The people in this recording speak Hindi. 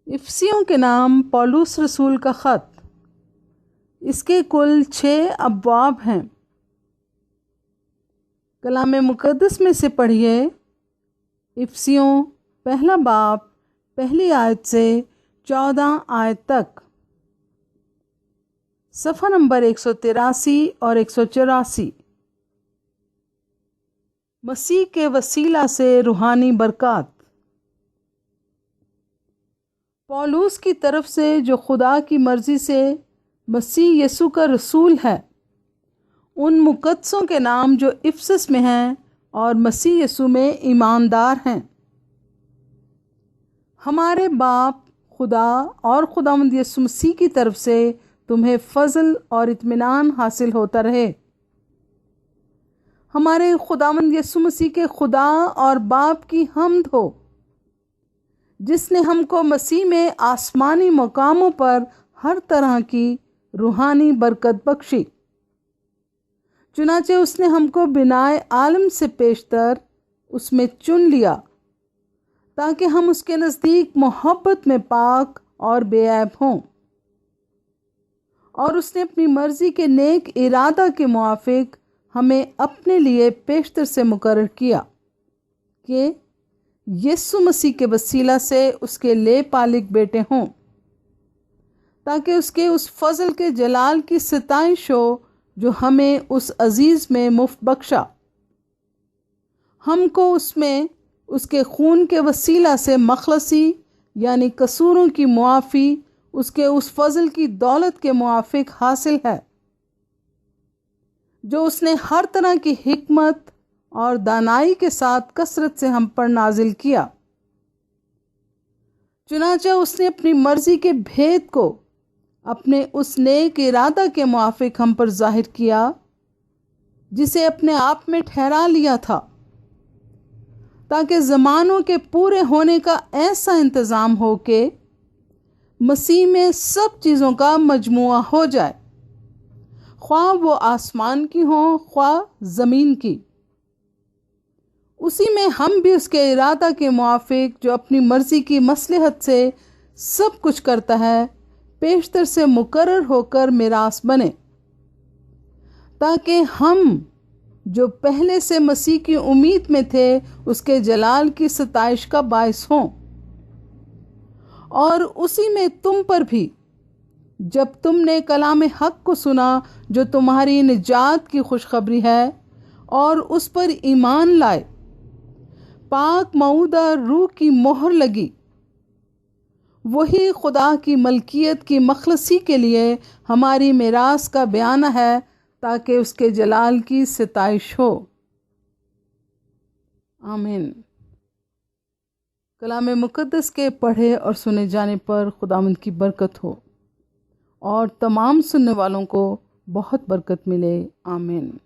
इफसियों के नाम पौलुस रसूल का ख़त। इसके कुल 6 अब्वाब हैं। कलाम मुक़द्दस में से पढ़िए इफसियों पहला बाब पहली आयत से 14 आयत तक, सफ़ा नंबर 183 और 184। मसीह के वसीला से रूहानी बरक़ात। पौलुस की तरफ से जो खुदा की मर्ज़ी से मसीह यसु का रसूल है, उन मुक़द्दसों के नाम जो इफसस में हैं और मसीह यसु में ईमानदार हैं। हमारे बाप खुदा और खुदावंद यसु मसीह की तरफ से तुम्हें फजल और इत्मीनान हासिल होता रहे। हमारे खुदावंद यसु मसीह के खुदा और बाप की हम्द हो, जिसने हमको मसीह में आसमानी मकामों पर हर तरह की रूहानी बरकत बख्शी। चुनाचे उसने हमको बिनाए आलम से पेशतर उसमें चुन लिया, ताकि हम उसके नज़दीक मोहब्बत में पाक और बेऐब हों। और उसने अपनी मर्ज़ी के नेक इरादा के मुआफिक हमें अपने लिए पेशतर से मुकर्रर किया कि यीशु मसीह के वसीला से उसके ले पालिक बेटे हों, ताकि उसके उस फजल के जलाल की सिताइश हो जो हमें उस अजीज़ में मुफ्त बख्शा। हमको उसमें उसके खून के वसीला से मखलसी यानी कसूरों की मुआफ़ी उसके उस फजल की दौलत के मुआफिक हासिल है, जो उसने हर तरह की हिकमत और दानाई के साथ कसरत से हम पर नाजिल किया। चुनांचे उसने अपनी मर्जी के भेद को अपने उस नेक इरादा के मुआफिक हम पर जाहिर किया, जिसे अपने आप में ठहरा लिया था, ताकि ज़मानों के पूरे होने का ऐसा इंतज़ाम हो कि मसीह में सब चीज़ों का मजमुआ हो जाए, ख्वाह वो आसमान की हो ख्वाह ज़मीन की। उसी में हम भी उसके इरादा के मुआफिक, जो अपनी मर्ज़ी की मसलहत से सब कुछ करता है, पेशतर से मुकर्रर होकर मिरास बने, ताकि हम जो पहले से मसीह की उम्मीद में थे उसके जलाल की सताइश का बायस हों। और उसी में तुम पर भी, जब तुमने कलाम हक को सुना जो तुम्हारी निजात की खुशखबरी है, और उस पर ईमान लाए, पाक मऊदा रूह की मोहर लगी। वही खुदा की मलकियत की मखलसी के लिए हमारी मिरास का बयाना है, ताकि उसके जलाल की सिताइश हो। आमीन। कलाम मुक़द्दस के पढ़े और सुने जाने पर खुदावंद की बरकत हो और तमाम सुनने वालों को बहुत बरकत मिले। आमीन।